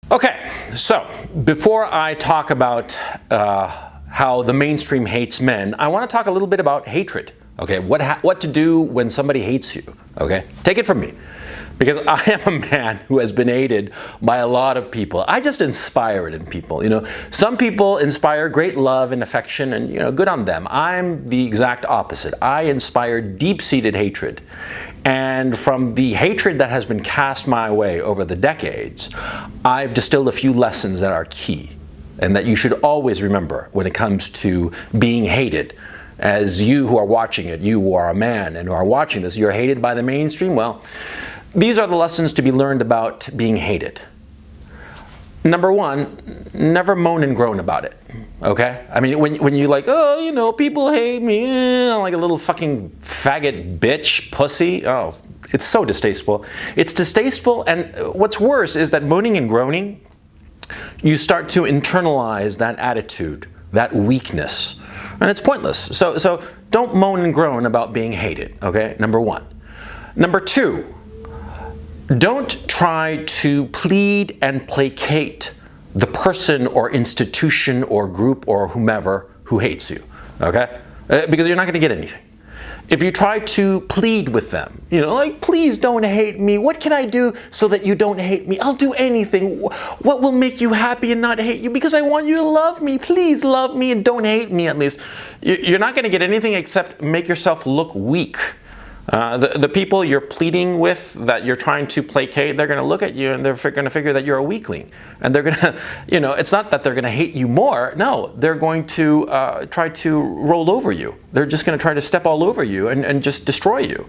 Okay, so before I talk about how the mainstream hates men, I want to talk a little bit about hatred. Okay, what to do when somebody hates you. Okay, take it from me, because I am a man who has been hated by a lot of people. I just inspire it in people. You know, some people inspire great love and affection, and good on them. I'm the exact opposite. I inspire deep-seated hatred. And from the hatred that has been cast my way over the decades, I've distilled a few lessons that are key and that you should always remember when it comes to being hated. As you who are watching it, you who are a man and who are watching this, you're hated by the mainstream. Well, these are the lessons to be learned about being hated. Number one, never moan and groan about it. Okay? I mean, when you're like, oh, people hate me, like a little fucking faggot bitch, pussy. Oh, it's so distasteful. It's distasteful, and what's worse is that moaning and groaning, you start to internalize that attitude, that weakness, and it's pointless. So don't moan and groan about being hated. Okay? Number one. Number two, don't try to plead and placate the person or institution or group or whomever who hates you, okay? Because you're not going to get anything. If you try to plead with them, like, please don't hate me. What can I do so that you don't hate me? I'll do anything. What will make you happy and not hate you? Because I want you to love me. Please love me and don't hate me at least. You're not going to get anything except make yourself look weak. The people you're pleading with, that you're trying to placate, they're going to look at you and they're going to figure that you're a weakling. And they're going to, it's not that they're going to hate you more. No, they're going to try to roll over you. They're just going to try to step all over you and just destroy you.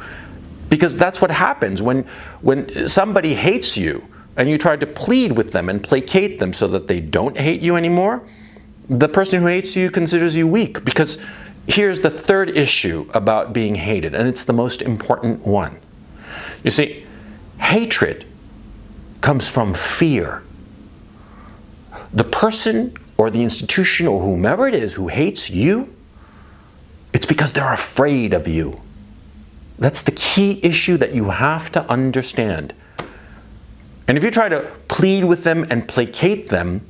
Because that's what happens when somebody hates you and you try to plead with them and placate them so that they don't hate you anymore. The person who hates you considers you weak, because here's the third issue about being hated, and it's the most important one. You see, hatred comes from fear. The person or the institution or whomever it is who hates you, it's because they're afraid of you. That's the key issue that you have to understand. And if you try to plead with them and placate them,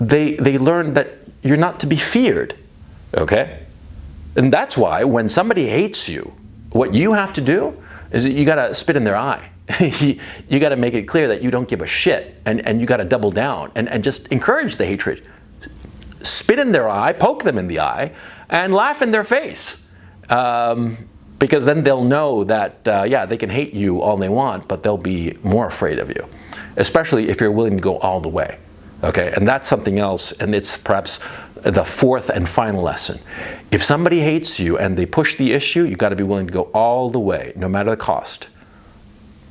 they learn that you're not to be feared, okay? And that's why when somebody hates you, what you have to do is that you got to spit in their eye. You got to make it clear that you don't give a shit, and you got to double down and just encourage the hatred. Spit in their eye, poke them in the eye, and laugh in their face. Because then they'll know that, they can hate you all they want, but they'll be more afraid of you, especially if you're willing to go all the way. Okay, and that's something else, and it's perhaps the fourth and final lesson. If somebody hates you and they push the issue, you got to be willing to go all the way, no matter the cost.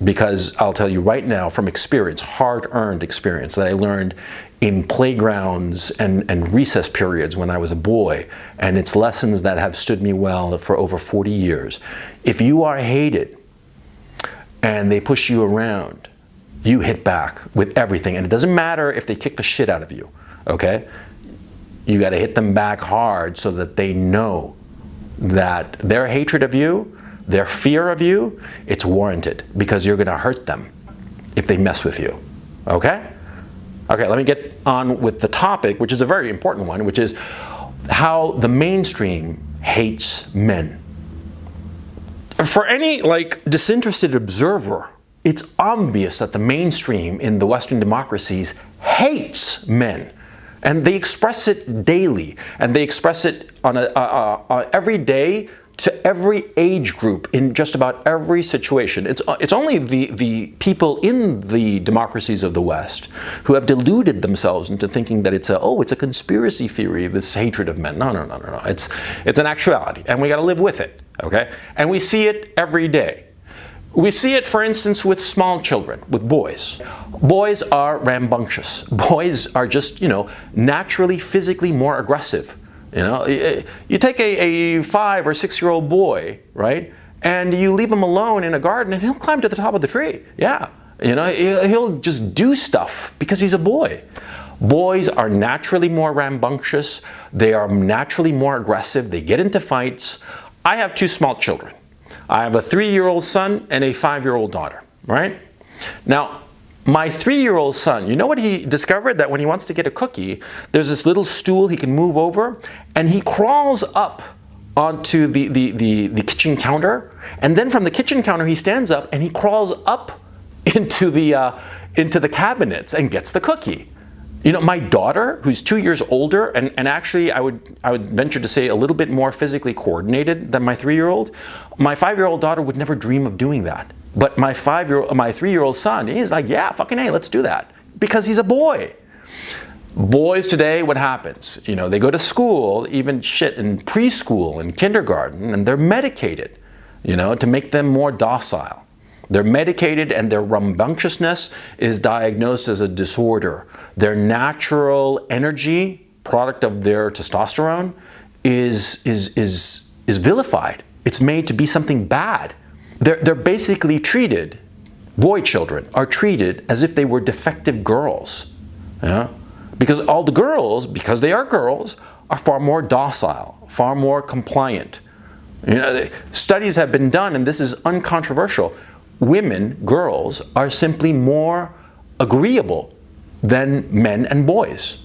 Because I'll tell you right now from experience, hard-earned experience that I learned in playgrounds and recess periods when I was a boy, and it's lessons that have stood me well for over 40 years. If you are hated and they push you around, you hit back with everything. And it doesn't matter if they kick the shit out of you, okay? You got to hit them back hard so that they know that their hatred of you, their fear of you, it's warranted, because you're going to hurt them if they mess with you, okay? Okay, let me get on with the topic, which is a very important one, which is how the mainstream hates men. For any disinterested observer, it's obvious that the mainstream in the Western democracies hates men. And they express it daily, and they express it on every day to every age group in just about every situation. It's only the people in the democracies of the West who have deluded themselves into thinking that it's a conspiracy theory, this hatred of men. No. It's an actuality, and we got to live with it, okay? And we see it every day. We see it, for instance, with small children, with boys. Boys are rambunctious. Boys are just, naturally, physically more aggressive. You take a 5 or 6 year old boy, right, and you leave him alone in a garden, and he'll climb to the top of the tree. Yeah, he'll just do stuff because he's a boy. Boys are naturally more rambunctious. They are naturally more aggressive. They get into fights. I have 2 small children. I have a 3-year-old son and a 5-year-old daughter, right? Now, My 3-year-old son, you know what he discovered? That when he wants to get a cookie, there's this little stool he can move over, and he crawls up onto the kitchen counter, and then from the kitchen counter he stands up and he crawls up into the cabinets and gets the cookie. You know, my daughter, who's 2 years older, and actually I would venture to say a little bit more physically coordinated than my 3-year-old, my 5-year-old daughter would never dream of doing that. But my 3-year-old son, he's like, yeah, fucking A, let's do that. Because he's a boy. Boys today, what happens? You know, they go to school, even shit in preschool and kindergarten, and they're medicated, you know, to make them more docile. They're medicated and their rambunctiousness is diagnosed as a disorder. Their natural energy, product of their testosterone, is vilified. It's made to be something bad. They're basically treated, boy children are treated as if they were defective girls. Yeah? Because all the girls, because they are girls, are far more docile, far more compliant. You know, studies have been done, and this is uncontroversial. Women, girls, are simply more agreeable than men and boys.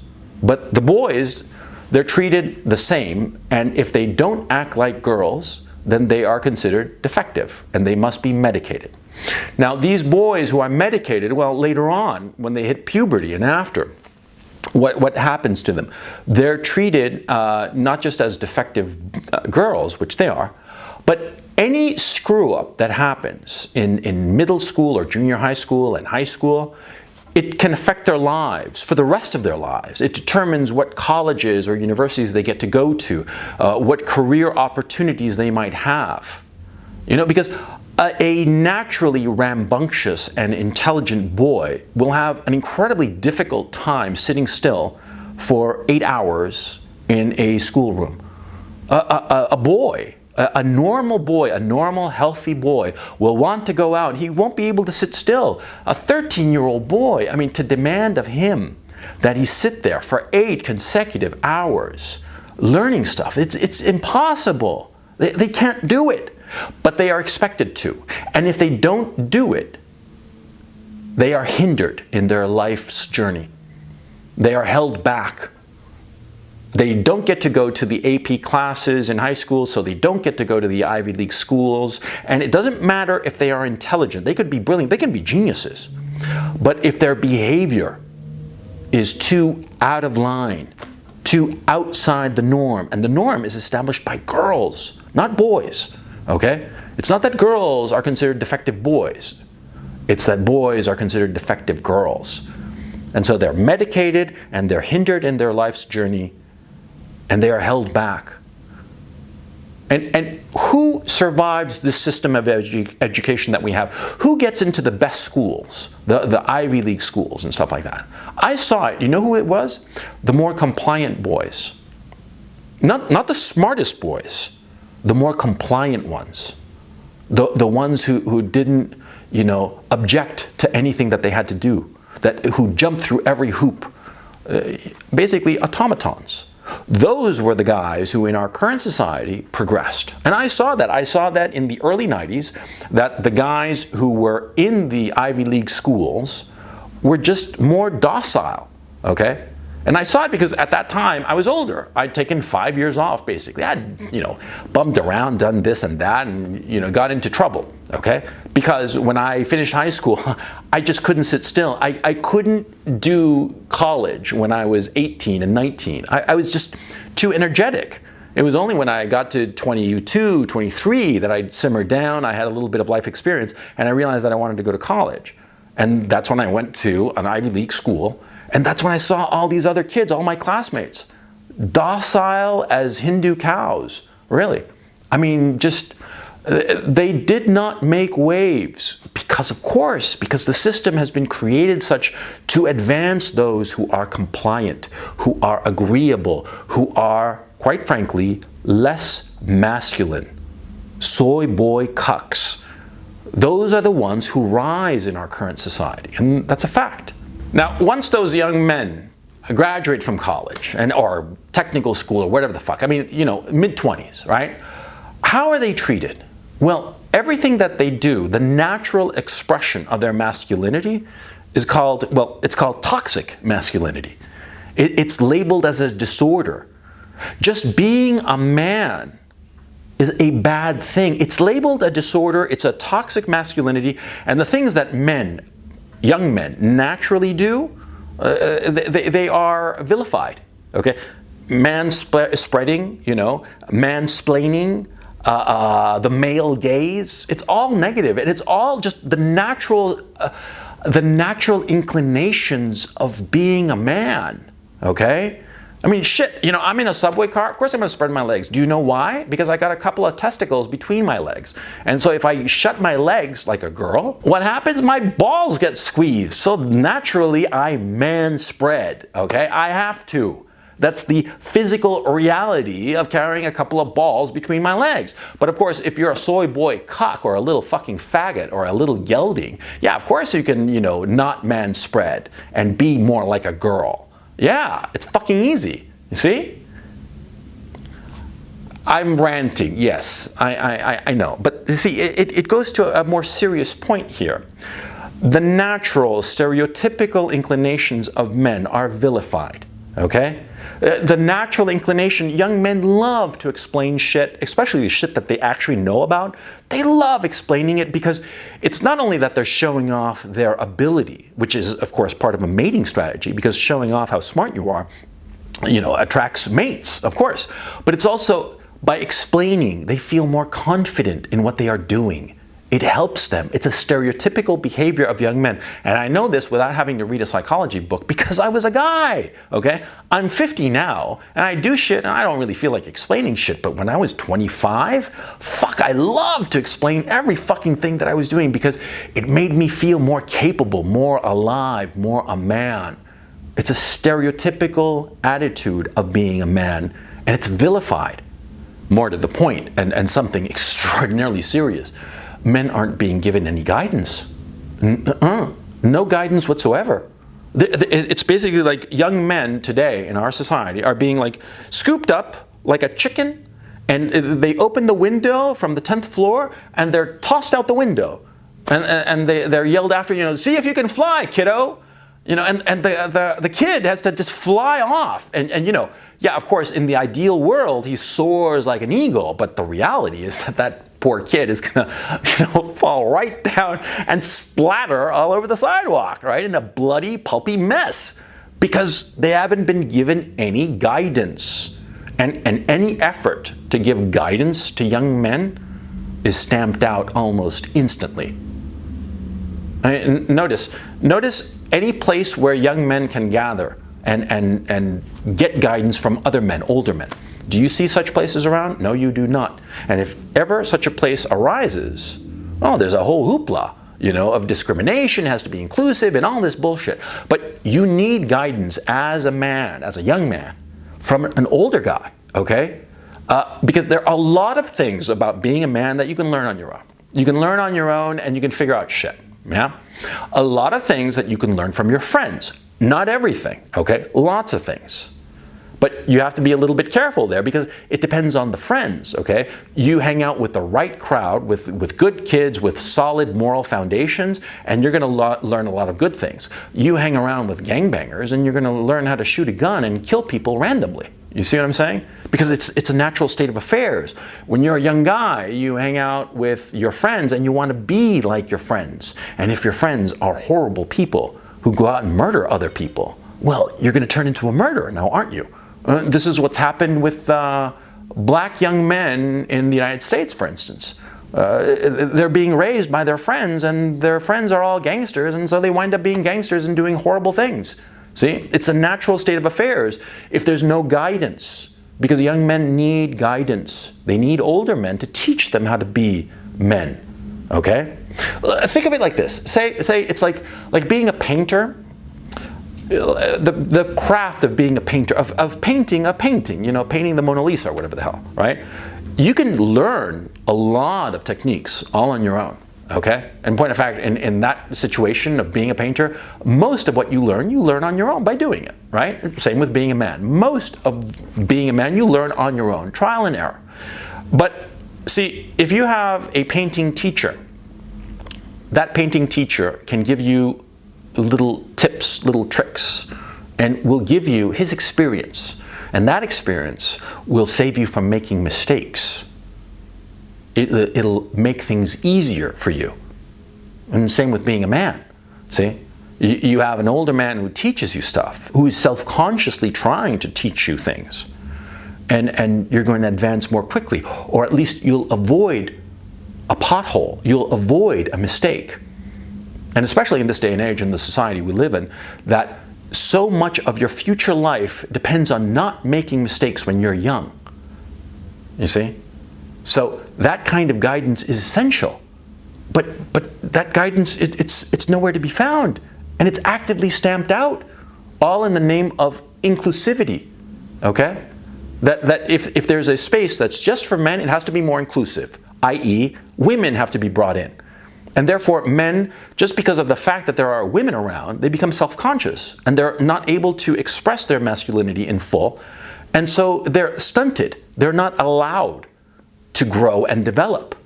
But the boys, they're treated the same, and if they don't act like girls, then they are considered defective and they must be medicated. Now, these boys who are medicated, well, later on, when they hit puberty and after, what happens to them? They're treated not just as defective girls, which they are, but any screw up that happens in middle school or junior high school and high school, it can affect their lives for the rest of their lives. It determines what colleges or universities they get to go to, what career opportunities they might have. You know, because a naturally rambunctious and intelligent boy will have an incredibly difficult time sitting still for 8 hours in a schoolroom. A normal boy, a normal healthy boy will want to go out. He won't be able to sit still. A 13-year-old boy, I mean, to demand of him that he sit there for 8 consecutive hours learning stuff, it's impossible. They can't do it, but they are expected to. And if they don't do it, they are hindered in their life's journey. They are held back. They don't get to go to the AP classes in high school, so they don't get to go to the Ivy League schools. And it doesn't matter if they are intelligent. They could be brilliant. They can be geniuses. But if their behavior is too out of line, too outside the norm, and the norm is established by girls, not boys, okay? It's not that girls are considered defective boys. It's that boys are considered defective girls. And so they're medicated and they're hindered in their life's journey, and they are held back. And who survives this system of education that we have? Who gets into the best schools, the Ivy League schools and stuff like that? I saw it. You know who it was? The more compliant boys. Not the smartest boys, the more compliant ones. The ones who didn't, you know, object to anything that they had to do, who jumped through every hoop. Basically automatons. Those were the guys who in our current society progressed. And I saw that. I saw that in the early 90s, that the guys who were in the Ivy League schools were just more docile, okay? And I saw it because at that time I was older. I'd taken 5 years off basically. I'd, you know, bummed around, done this and that, and, you know, got into trouble, okay? Because when I finished high school, I just couldn't sit still. I couldn't do college when I was 18 and 19. I was just too energetic. It was only when I got to 22, 23 that I simmered down. I had a little bit of life experience, and I realized that I wanted to go to college. And that's when I went to an Ivy League school. And that's when I saw all these other kids, all my classmates, docile as Hindu cows, really. I mean, just, they did not make waves because, of course, because the system has been created such to advance those who are compliant, who are agreeable, who are, quite frankly, less masculine. Soy boy cucks. Those are the ones who rise in our current society, and that's a fact. Now, once those young men graduate from college or technical school or whatever the fuck, I mean, you know, mid-20s, right? How are they treated? Well, everything that they do, the natural expression of their masculinity, is called, well, it's called toxic masculinity. It's labeled as a disorder. Just being a man is a bad thing. It's labeled a disorder, it's a toxic masculinity, and the things that men, young men, naturally do, they are vilified, okay? Spreading, mansplaining, the male gaze, it's all negative, and it's all just the natural inclinations of being a man, okay? I mean, shit, I'm in a subway car, of course I'm gonna spread my legs. Do you know why? Because I got a couple of testicles between my legs. And so if I shut my legs like a girl, what happens? My balls get squeezed. So naturally I man spread, okay? I have to. That's the physical reality of carrying a couple of balls between my legs. But of course, if you're a soy boy cock or a little fucking faggot or a little gelding, yeah, of course you can, not man spread and be more like a girl. Yeah, it's fucking easy. You see? I'm ranting, yes, I know. But you see, it goes to a more serious point here. The natural, stereotypical inclinations of men are vilified, okay? The natural inclination, young men love to explain shit, especially the shit that they actually know about. They love explaining it because it's not only that they're showing off their ability, which is, of course, part of a mating strategy, because showing off how smart you are, attracts mates, of course. But it's also by explaining, they feel more confident in what they are doing. It helps them. It's a stereotypical behavior of young men. And I know this without having to read a psychology book because I was a guy, okay? I'm 50 now, and I do shit, and I don't really feel like explaining shit. But when I was 25, fuck, I loved to explain every fucking thing that I was doing because it made me feel more capable, more alive, more a man. It's a stereotypical attitude of being a man, and it's vilified. More to the point, and something extraordinarily serious. Men aren't being given any guidance. No guidance whatsoever. It's basically like young men today in our society are being like scooped up like a chicken, and they open the window from the 10th floor and they're tossed out the window. And they're yelled after, see if you can fly, kiddo. And the kid has to just fly off. And yeah, of course, in the ideal world, he soars like an eagle, but the reality is that poor kid is gonna, fall right down and splatter all over the sidewalk, right, in a bloody, pulpy mess, because they haven't been given any guidance. And any effort to give guidance to young men is stamped out almost instantly. Notice any place where young men can gather and get guidance from other men, older men. Do you see such places around? No, you do not. And if ever such a place arises, there's a whole hoopla, of discrimination, has to be inclusive and all this bullshit. But you need guidance as a man, as a young man, from an older guy, okay? Because there are a lot of things about being a man that you can learn on your own. You can learn on your own and you can figure out shit, yeah? A lot of things that you can learn from your friends. Not everything, okay? Lots of things. But you have to be a little bit careful there because it depends on the friends, okay? You hang out with the right crowd, with good kids, with solid moral foundations, and you're gonna learn a lot of good things. You hang around with gangbangers and you're gonna learn how to shoot a gun and kill people randomly. You see what I'm saying? Because it's a natural state of affairs. When you're a young guy, you hang out with your friends and you want to be like your friends. And if your friends are horrible people who go out and murder other people, well, you're going to turn into a murderer now, aren't you? This is what's happened with black young men in the United States, for instance. They're being raised by their friends, and their friends are all gangsters, and so they wind up being gangsters and doing horrible things. See, it's a natural state of affairs if there's no guidance, because young men need guidance. They need older men to teach them how to be men, okay? Think of it like this. Say it's like being a painter. The craft of being a painter, of painting a painting, painting the Mona Lisa or whatever the hell, right? You can learn a lot of techniques all on your own, okay? And point of fact, in that situation of being a painter, most of what you learn on your own by doing it, right? Same with being a man. Most of being a man, you learn on your own, trial and error. But see, if you have a painting teacher, that painting teacher can give you little tips, little tricks, and will give you his experience. And that experience will save you from making mistakes. It'll make things easier for you. And same with being a man. See? You have an older man who teaches you stuff, who is self-consciously trying to teach you things. And you're going to advance more quickly. Or at least you'll avoid a pothole. You'll avoid a mistake. And especially in this day and age, in the society we live in, that so much of your future life depends on not making mistakes when you're young. You see? So that kind of guidance is essential. But that guidance, it's nowhere to be found. And it's actively stamped out, all in the name of inclusivity. Okay? That if there's a space that's just for men, it has to be more inclusive, i.e., women have to be brought in. And therefore, men, just because of the fact that there are women around, they become self-conscious and they're not able to express their masculinity in full. And so they're stunted. They're not allowed to grow and develop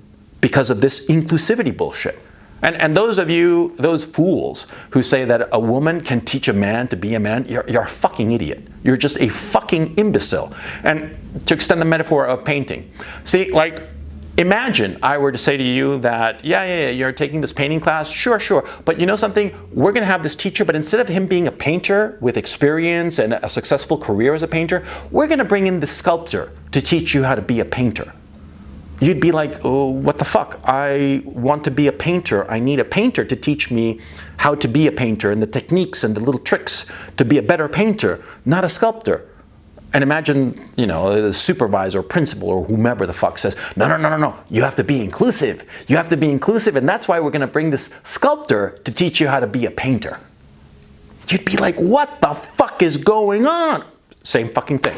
because of this inclusivity bullshit. And those of you, those fools who say that a woman can teach a man to be a man, you're a fucking idiot. You're just a fucking imbecile. And to extend the metaphor of painting, see, like, imagine I were to say to you that, yeah, you're taking this painting class, sure, but you know something? We're going to have this teacher, but instead of him being a painter with experience and a successful career as a painter, we're going to bring in the sculptor to teach you how to be a painter. You'd be like, oh, what the fuck? I want to be a painter. I need a painter to teach me how to be a painter and the techniques and the little tricks to be a better painter, not a sculptor. And imagine, you know, the supervisor or principal or whomever the fuck says, no, you have to be inclusive. You have to be inclusive, and that's why we're going to bring this sculptor to teach you how to be a painter. You'd be like, what the fuck is going on? Same fucking thing.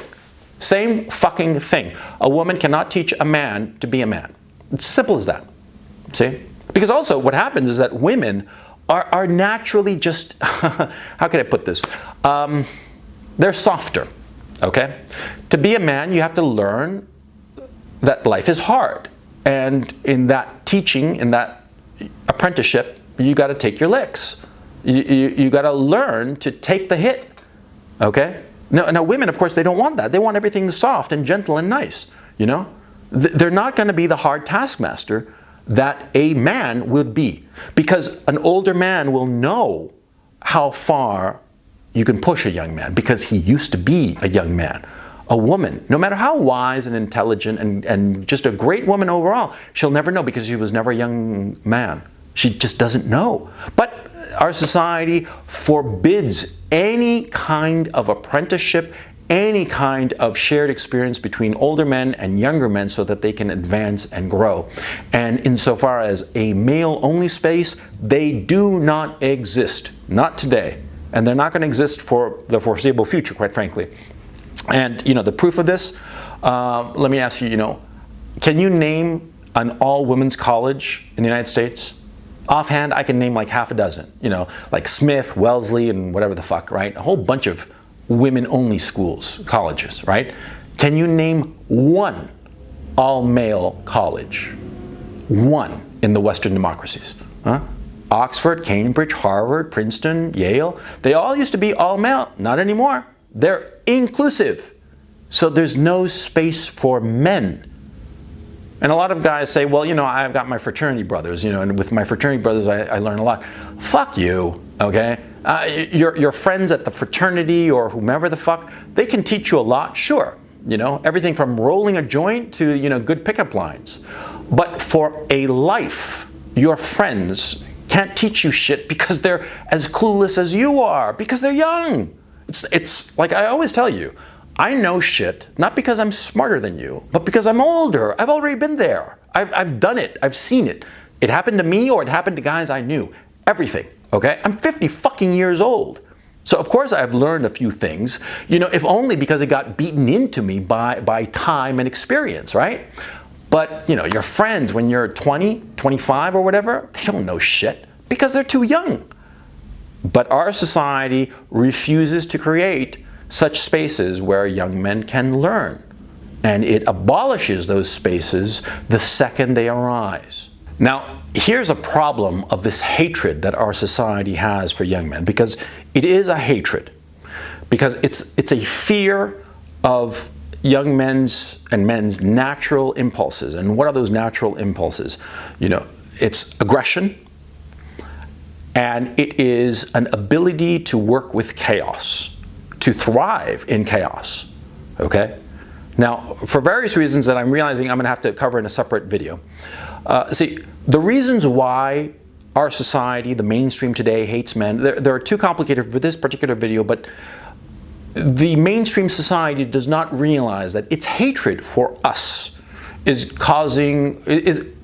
Same fucking thing. A woman cannot teach a man to be a man. It's as simple as that. See? Because also what happens is that women are naturally just, how can I put this? They're softer. Okay? To be a man, you have to learn that life is hard. And in that teaching, in that apprenticeship, you got to take your licks. You got to learn to take the hit. Okay? Now, women, of course, they don't want that. They want everything soft and gentle and nice. You know? They're not going to be the hard taskmaster that a man would be. Because an older man will know how far you can push a young man because he used to be a young man. A woman, no matter how wise and intelligent and just a great woman overall, she'll never know because she was never a young man. She just doesn't know. But our society forbids any kind of apprenticeship, any kind of shared experience between older men and younger men so that they can advance and grow. And insofar as a male-only space, they do not exist. Not today. And they're not going to exist for the foreseeable future, quite frankly. And, you know, the proof of this, let me ask you, you know, can you name an all-women's college in the United States? Offhand, I can name like half a dozen, you know, like Smith, Wellesley, and whatever the fuck, right? A whole bunch of women-only schools, colleges, right? Can you name one all-male college? One in the Western democracies, huh? Oxford, Cambridge, Harvard, Princeton, Yale, they all used to be all-male. Not anymore. They're inclusive. So there's no space for men. And a lot of guys say, well, you know, I've got my fraternity brothers, you know, and with my fraternity brothers, I learn a lot. Fuck you, okay? Your friends at the fraternity or whomever the fuck, they can teach you a lot, sure. You know, everything from rolling a joint to, you know, good pickup lines. But for a life, your friends can't teach you shit because they're as clueless as you are, because they're young. It's like I always tell you, I know shit, not because I'm smarter than you, but because I'm older. I've already been there. I've done it. I've seen it. It happened to me or it happened to guys I knew. Everything, okay? I'm 50 fucking years old. So of course I've learned a few things, you know, if only because it got beaten into me by time and experience, right? But, you know, your friends when you're 20, 25 or whatever, they don't know shit because they're too young. But our society refuses to create such spaces where young men can learn. And it abolishes those spaces the second they arise. Now, here's a problem of this hatred that our society has for young men, because it is a hatred, because it's a fear of young men's natural impulses. And what are those natural impulses? You know, it's aggression, and it is an ability to work with chaos, to thrive in chaos, okay? Now, for various reasons that I'm realizing I'm going to have to cover in a separate video. See, the reasons why our society, the mainstream today, hates men, there are too complicated for this particular video, but the mainstream society does not realize that its hatred for us is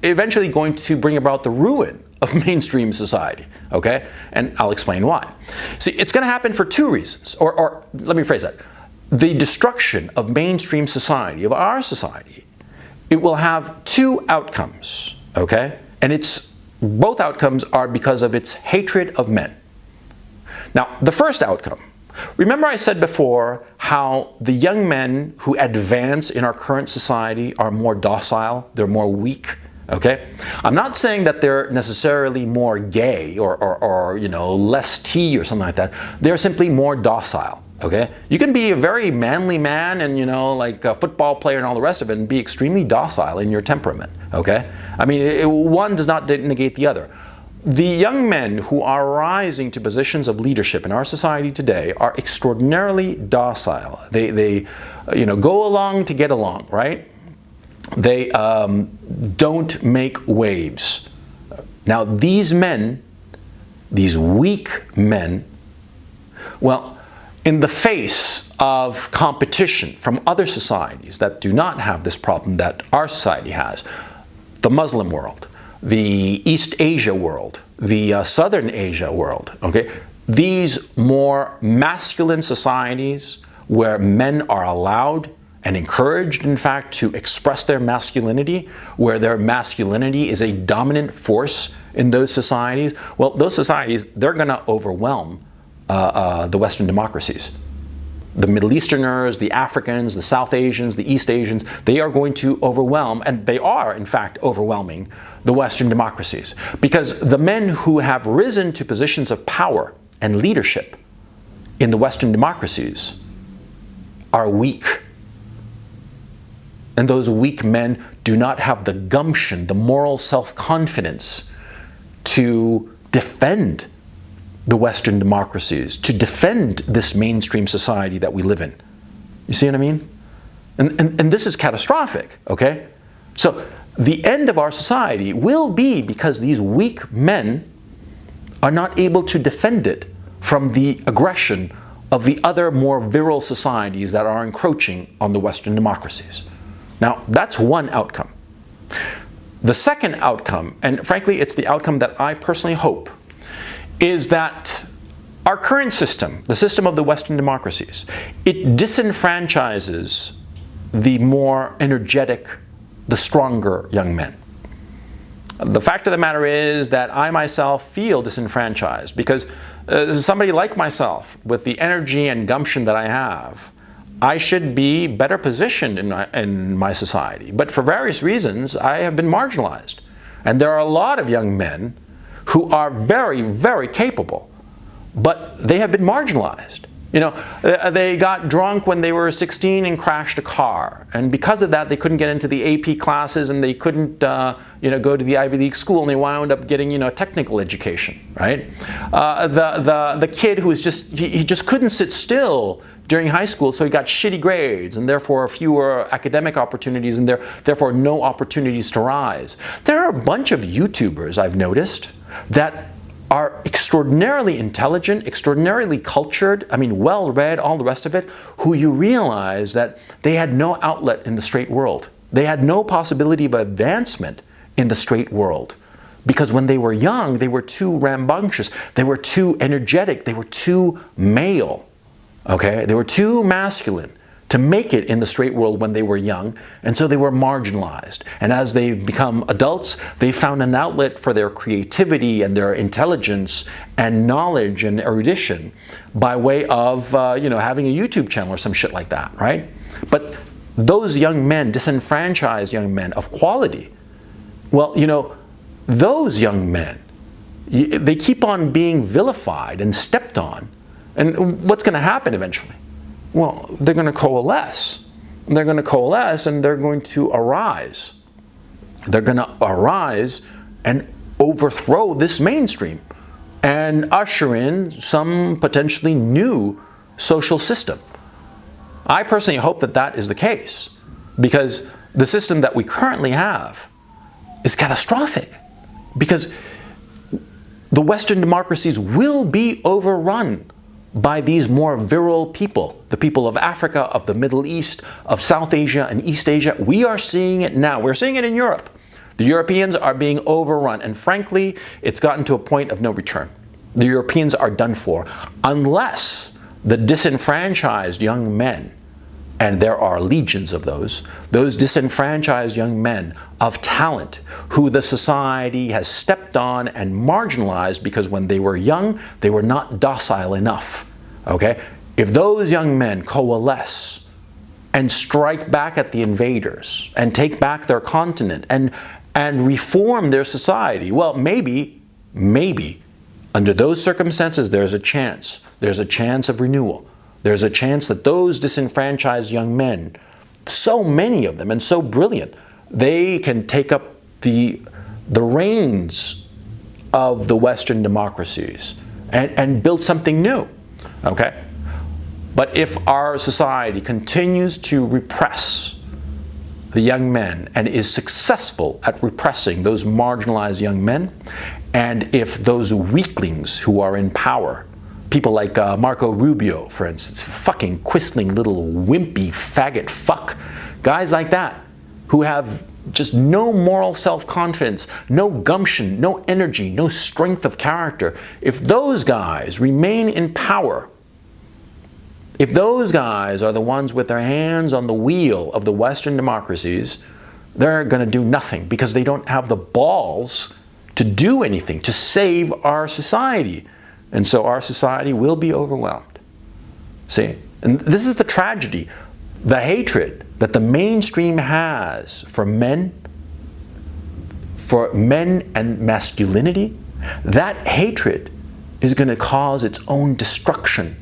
eventually going to bring about the ruin of mainstream society, okay? And I'll explain why. See, it's going to happen for two reasons, or let me phrase that. The destruction of mainstream society, of our society, it will have two outcomes, okay? And both outcomes are because of its hatred of men. Now, the first outcome, remember I said before how the young men who advance in our current society are more docile, they're more weak, okay? I'm not saying that they're necessarily more gay or you know, less tea or something like that. They're simply more docile. Okay, you can be a very manly man and, you know, like a football player and all the rest of it, and be extremely docile in your temperament. Okay, I mean, one does not negate the other. The young men who are rising to positions of leadership in our society today are extraordinarily docile. They you know, go along to get along, right? They don't make waves. Now, these men, these weak men, well, in the face of competition from other societies that do not have this problem that our society has, the Muslim world, the East Asia world, the Southern Asia world, okay? These more masculine societies where men are allowed and encouraged, in fact, to express their masculinity, where their masculinity is a dominant force in those societies, well, those societies, they're going to overwhelm the Western democracies. The Middle Easterners, the Africans, the South Asians, the East Asians, they are going to overwhelm, and they are in fact overwhelming, the Western democracies. Because the men who have risen to positions of power and leadership in the Western democracies are weak. And those weak men do not have the gumption, the moral self-confidence to defend the Western democracies, to defend this mainstream society that we live in. You see what I mean? And this is catastrophic, okay? So the end of our society will be because these weak men are not able to defend it from the aggression of the other more virile societies that are encroaching on the Western democracies. Now, that's one outcome. The second outcome, and frankly, it's the outcome that I personally hope, is that our current system, the system of the Western democracies, it disenfranchises the more energetic, the stronger young men. The fact of the matter is that I myself feel disenfranchised because somebody like myself, with the energy and gumption that I have, I should be better positioned in my society. But for various reasons, I have been marginalized. And there are a lot of young men who are very, very capable, but they have been marginalized. You know, they got drunk when they were 16 and crashed a car, and because of that, they couldn't get into the AP classes, and they couldn't, you know, go to the Ivy League school, and they wound up getting, you know, technical education, right? The kid who was he just couldn't sit still during high school, so he got shitty grades, and therefore fewer academic opportunities, and therefore no opportunities to rise. There are a bunch of YouTubers I've noticed that are extraordinarily intelligent, extraordinarily cultured, I mean, well-read, all the rest of it, who you realize that they had no outlet in the straight world. They had no possibility of advancement in the straight world. Because when they were young, they were too rambunctious, they were too energetic, they were too male, okay? They were too masculine to make it in the straight world when they were young, and so they were marginalized. And as they've become adults, they found an outlet for their creativity and their intelligence and knowledge and erudition by way of, you know, having a YouTube channel or some shit like that, right? But those young men, disenfranchised young men of quality, well, you know, those young men, they keep on being vilified and stepped on. And what's going to happen eventually? Well, they're going to coalesce. They're going to coalesce and they're going to arise. They're going to arise and overthrow this mainstream and usher in some potentially new social system. I personally hope that that is the case, because the system that we currently have is catastrophic, because the Western democracies will be overrun by these more virile people, the people of Africa, of the Middle East, of South Asia and East Asia. We are seeing it now. We're seeing it in Europe. The Europeans are being overrun, and frankly, it's gotten to a point of no return. The Europeans are done for, unless the disenfranchised young men, and there are legions of those disenfranchised young men of talent who the society has stepped on and marginalized because when they were young, they were not docile enough. Okay? If those young men coalesce and strike back at the invaders and take back their continent and reform their society, well, maybe, under those circumstances, there's a chance. There's a chance of renewal. There's a chance that those disenfranchised young men, so many of them and so brilliant, they can take up the reins of the Western democracies and build something new. Okay? But if our society continues to repress the young men and is successful at repressing those marginalized young men, and if those weaklings who are in power, people like Marco Rubio, for instance, fucking quisling little wimpy faggot fuck, guys like that who have just no moral self-confidence, no gumption, no energy, no strength of character, if those guys remain in power, if those guys are the ones with their hands on the wheel of the Western democracies, they're going to do nothing because they don't have the balls to do anything, to save our society. And so our society will be overwhelmed. See? And this is the tragedy. The hatred that the mainstream has for men and masculinity, that hatred is going to cause its own destruction